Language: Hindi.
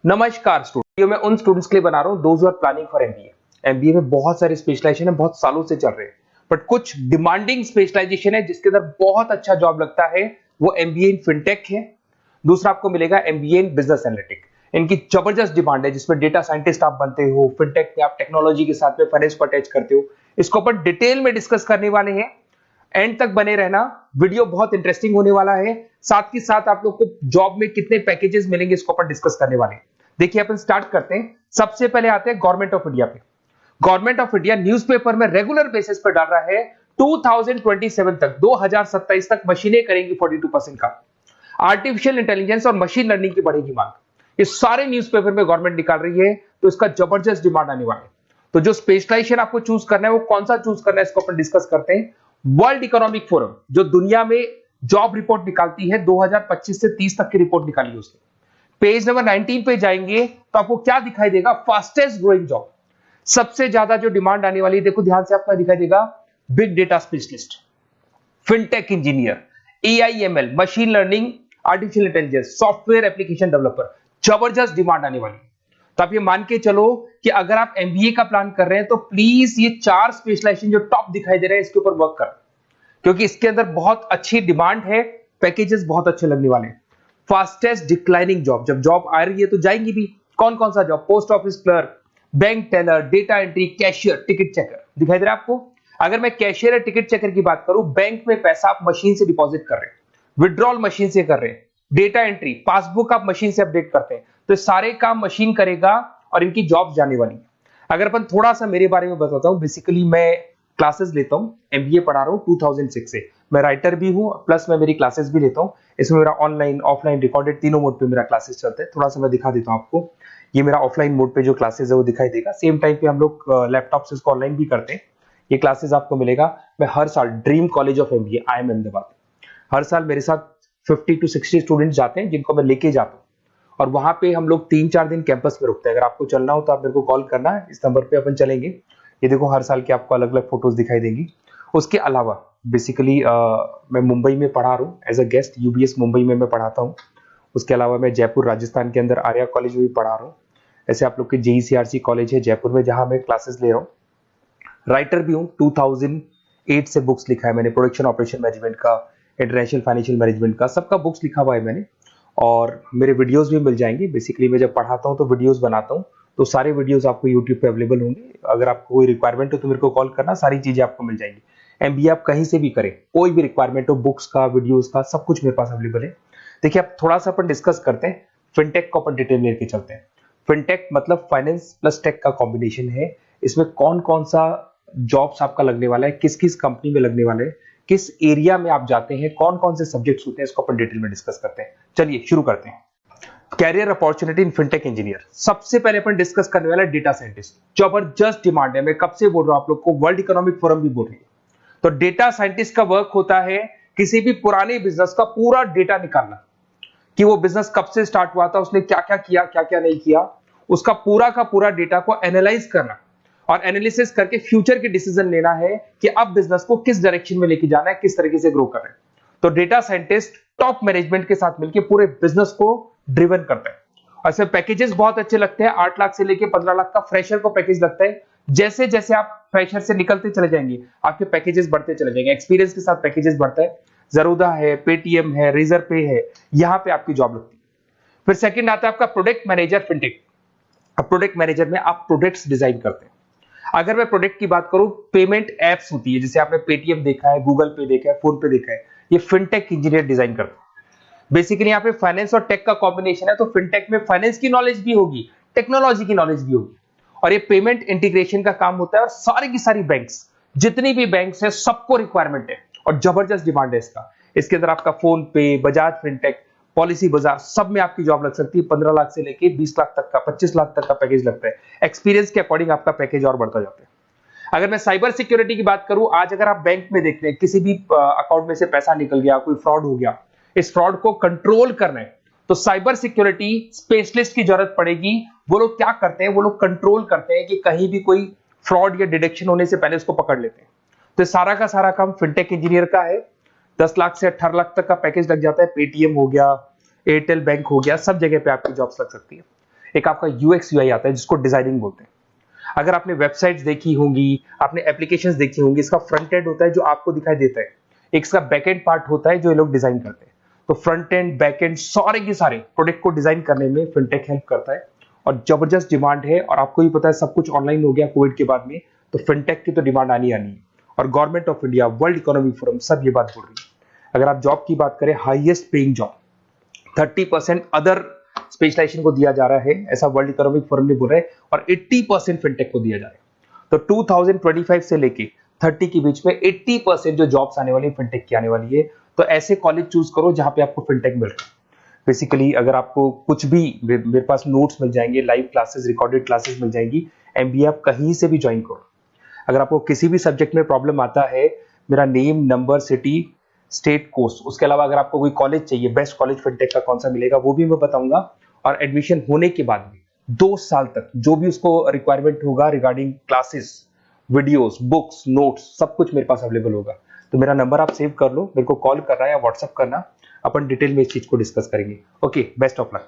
नमस्कार स्टूडेंट, मैं उन स्टूडेंट्स के लिए बना रहा हूं those are planning for MBA. MBA में बहुत सारे स्पेशलाइजेशन है, बहुत सालों से चल रहे हैं, बट कुछ डिमांडिंग स्पेशलाइजेशन है जिसके अंदर बहुत अच्छा जॉब लगता है। वो एमबीए इन फिनटेक है। दूसरा आपको मिलेगा एमबीए इन बिजनेस एनालिटिक। इनकी जबरदस्त डिमांड है, जिसमें डेटा साइंटिस्ट आप बनते हो, फिनटेक में आप टेक्नोलॉजी के साथ में फाइनेंस को अटैच करते हो। इसको अपन डिटेल में डिस्कस करने वाले हैं। एंड तक बने रहना, वीडियो बहुत इंटरेस्टिंग होने वाला है। साथ ही साथ आप लोग को जॉब में कितने पैकेजेस मिलेंगे इसको अपन डिस्कस करने वाले हैं। देखिए अपन स्टार्ट करते हैं। सबसे पहले आते हैं गवर्नमेंट ऑफ इंडिया पे। गवर्नमेंट ऑफ इंडिया न्यूज़पेपर में रेगुलर बेसिस पर डाल रहा है 2027 तक, 2027 तक मशीनें करेंगी 42% का। आर्टिफिशियल इंटेलिजेंस और मशीन लर्निंग की बढ़ेगी मांग। ये सारे न्यूज़पेपर में गवर्नमेंट निकाल रही है, तो इसका जबरदस्त डिमांड आने वाला है। तो जो स्पेशलाइजेशन आपको चूज करना है वो कौन सा चूज करना है इसको अपन डिस्कस करते हैं। वर्ल्ड इकोनॉमिक फोरम जो दुनिया में जॉब रिपोर्ट निकालती है, 2025 से 30 तक की रिपोर्ट निकाली है उसने। पेज नंबर 19 पे जाएंगे तो आपको क्या दिखाई देगा? फास्टेस्ट ग्रोइंग जॉब, सबसे ज्यादा जो डिमांड आने वाली है, देखो ध्यान से, आपको दिखाई देगा big data specialist, fintech engineer, AIML, machine learning, artificial intelligence, software application developer. जबरदस्त डिमांड आने वाली है। तो आप ये मान के चलो कि अगर आप एमबीए का प्लान कर रहे हैं तो प्लीज ये 4 स्पेशलाइजेशन जो टॉप दिखाई दे रहे हैं इसके ऊपर वर्क कर, क्योंकि इसके अंदर बहुत अच्छी डिमांड है, पैकेजेस बहुत अच्छे लगने वाले हैं। फास्टेस्ट डिक्लाइनिंग जॉब, जब जॉब आ रही है तो जाएंगी भी। कौन कौन सा job? Post office clerk, bank teller, data entry, cashier, ticket checker. दिखाई दे रहा है आपको? अगर मैं कैशियर या टिकट चेकर की बात करूं, बैंक में पैसा आप मशीन से डिपॉजिट कर रहे हैं, विड्रॉल मशीन से कर रहे हैं, डेटा एंट्री, पासबुक आप मशीन से अपडेट करते हैं, तो सारे काम मशीन करेगा और इनकी जॉब जाने वाली है। अगर अपन थोड़ा सा मेरे बारे में बताता हूं, बेसिकली मैं क्लासेस लेता हूं, एमबीए पढ़ा रहा हूं 2006 से। मैं राइटर भी हूं, प्लस मैं मेरी क्लासेस भी लेता हूं। इसमें मेरा ऑनलाइन, ऑफलाइन, रिकॉर्डेड तीनों मोड पे मेरा क्लासेस चलते हैं। थोड़ा सा मैं दिखा देता हूं आपको। ये मेरा ऑफलाइन मोड पे जो क्लासेस है वो दिखाई देगा। सेम टाइम पे हम लोग लैपटॉप से इसको ऑनलाइन भी करते हैं। ये क्लासेस आपको मिलेगा। मैं हर साल dream college of MBA IIM Ahmedabad, हर साल मेरे साथ 50 to 60 स्टूडेंट्स जाते हैं, जिनको मैं लेके जाता हूँ। और वहां पे हम लोग 3-4 दिन कैंपस में रुकते हैं। अगर आपको चलना हो तो आप मेरे को कॉल करना है, इस नंबर पे अपन चलेंगे। ये देखो हर साल की आपको अलग अलग फोटोज दिखाई देंगी। उसके अलावा बेसिकली मैं मुंबई में पढ़ा रहा हूँ as a guest, UBS Mumbai में मैं पढ़ाता हूँ। उसके अलावा मैं जयपुर राजस्थान के अंदर आर्या कॉलेज में भी पढ़ा रहा हूँ। ऐसे आप लोग के JECRC कॉलेज है जयपुर में, जहां मैं क्लासेस ले रहा हूँ। राइटर भी हूँ, 2008 से बुक्स लिखा है मैंने, प्रोडक्शन ऑपरेशन मैनेजमेंट का, इंटरनेशनल फाइनेंशियल मैनेजमेंट का, सबका बुक्स लिखा हुआ है मैंने। और मेरे वीडियोस भी मिल जाएंगे। बेसिकली मैं जब पढ़ाता हूँ तो वीडियोस बनाता हूँ, तो सारे वीडियोस आपको यूट्यूब पे अवेलेबल होंगे। अगर आपको कोई रिक्वायरमेंट हो तो मेरे को कॉल करना, सारी चीजें आपको मिल जाएंगी। एमबीए आप कहीं से भी करें, कोई भी रिक्वायरमेंट हो, बुक्स का, वीडियोस का, सब कुछ मेरे पास अवेलेबल है। देखिए अब थोड़ा सा अपन डिस्कस करते हैं। फिनटेक को अपन डिटेल लेके चलते हैं। फिनटेक मतलब फाइनेंस प्लस टेक का कॉम्बिनेशन है। इसमें कौन कौन सा जॉब्स आपका लगने वाला है, किस किस कंपनी में लगने वाले हैं, किस एरिया में आप जाते हैं, कौन कौन से सब्जेक्ट्स होते हैं, इसको अपन डिटेल में डिस्कस करते हैं। चलिए शुरू करते हैं। Career opportunity in fintech engineer. सबसे पहले अपन डिस्कस करने वाला है डेटा साइंटिस्ट। जबरदस्त डिमांड है, मैं कब से बोल रहा हूं आप लोग को, वर्ल्ड इकोनॉमिक फोरम भी बोल रही है। तो डेटा साइंटिस्ट का वर्क होता है किसी भी पुराने बिजनेस का पूरा डेटा निकालना, कि वो बिजनेस कब से स्टार्ट हुआ था, उसने क्या क्या किया, क्या क्या नहीं किया, उसका पूरा का पूरा डेटा को एनालाइज करना और एनालिसिस करके फ्यूचर के डिसीजन लेना है कि अब बिजनेस को किस डायरेक्शन में लेके जाना है, किस तरीके से ग्रो कर रहे हैं। तो डेटा साइंटिस्ट टॉप मैनेजमेंट के साथ मिलकर पूरे बिजनेस को ड्रिवन करता है। और इसमें पैकेजेस बहुत अच्छे लगते हैं। 8 लाख से लेके 15 लाख का फ्रेशर को पैकेज लगता है। जैसे जैसे आप फ्रेशर से निकलते चले जाएंगे, आपके पैकेजेस बढ़ते चले जाएंगे। एक्सपीरियंस के साथ पैकेजेस बढ़ता है। जरूदा है, पेटीएम है, रेजर पे है, यहां पे आपकी जॉब लगती है। फिर सेकंड आता है आपका प्रोडक्ट मैनेजर फिनटेक। अब प्रोडक्ट मैनेजर में आप प्रोडक्ट्स डिजाइन करते हैं। अगर मैं प्रोडक्ट की बात करूं, पेमेंट एप्स होती है, जैसे आपने पेटीएम देखा है, गूगल पे देखा है, फोन पे देखा है, ये फिनटेक इंजीनियर डिजाइन करते हैं। बेसिकली यहाँ पे फाइनेंस और टेक का कॉम्बिनेशन है, तो फिनटेक में फाइनेंस की नॉलेज भी होगी, टेक्नोलॉजी की नॉलेज भी होगी, और ये पेमेंट इंटीग्रेशन का काम होता है। और सारी की सारी बैंक्स, जितनी भी बैंक्स है, सबको रिक्वायरमेंट है और जबरदस्त डिमांड है इसका। इसके अंदर आपका फोन पे, बजाज फिनटेक, पॉलिसी बाजार, सब में आपकी जॉब लग सकती है। 15 लाख से लेके 20 लाख तक का, 25 लाख तक का पैकेज लगता है। एक्सपीरियंस के अकॉर्डिंग आपका पैकेज और बढ़ता जाता है। अगर मैं साइबर सिक्योरिटी की बात करूं, आज अगर आप बैंक में देखते हैं किसी भी अकाउंट में से पैसा निकल गया, कोई फ्रॉड हो गया, इस फ्रॉड को कंट्रोल करना है तो साइबर सिक्योरिटी स्पेशलिस्ट की जरूरत पड़ेगी। वो लोग क्या करते हैं, वो लोग कंट्रोल करते हैं कि कहीं भी कोई फ्रॉड या डिटेक्शन होने से पहले उसको पकड़ लेते हैं। तो सारा का सारा काम फिनटेक इंजीनियर का है। 10 लाख से 18 लाख तक का पैकेज लग जाता है। पेटीएम हो गया, एयरटेल बैंक हो गया, सब जगह पे आपकी जॉब्स लग सकती है। एक आपका यूएक्स यूआई आता है जिसको डिजाइनिंग बोलते हैं। अगर आपने वेबसाइट्स देखी होंगी, आपने एप्लीकेशंस देखी होंगी, इसका फ्रंट एंड होता है जो आपको दिखाई देता है, एक इसका बैक एंड पार्ट होता है जो ये लोग डिजाइन करते हैं। तो फ्रंट एंड बैक एंड सारे के सारे प्रोडक्ट को डिजाइन करने में फिनटेक हेल्प करता है और जबरदस्त डिमांड है। और आपको भी पता है सब कुछ ऑनलाइन हो गया कोविड के बाद में, तो फिनटेक की तो डिमांड आनी है। और government of India, world economic forum सब ये बात बोल रही है। अगर आप जॉब की बात करें, highest paying job 30% other specialization को दिया जा रहा है, ऐसा वर्ल्ड इकोनॉमिक फोरम ने बोला है, और 80% फिनटेक को दिया जा रहा है। तो 2025 से लेके 30 के बीच में 80% जो जॉब्स आने वाली है फिनटेक की आने वाली है। तो ऐसे कॉलेज चूज करो जहां पे आपको फिनटेक मिल रहा है। बेसिकली अगर आपको कुछ भी, मेरे पास नोट्स मिल जाएंगे, लाइव क्लासेस, रिकॉर्डेड क्लासेस मिल जाएंगी, एमबीए आप कहीं से भी ज्वाइन करो। अगर आपको किसी भी सब्जेक्ट में प्रॉब्लम आता है, मेरा name, number, city, state, course, उसके अलावा अगर आपको कोई कॉलेज चाहिए, बेस्ट कॉलेज फिनटेक का कौन सा मिलेगा वो भी मैं बताऊंगा। और एडमिशन होने के बाद में 2 साल तक जो भी उसको रिक्वायरमेंट होगा regarding classes, videos, books, notes, सब कुछ मेरे पास अवेलेबल होगा। तो मेरा नंबर आप सेव कर लो, मेरे को कॉल करना या व्हाट्सएप करना, अपन डिटेल में इस चीज को डिस्कस करेंगे। Okay, best of luck.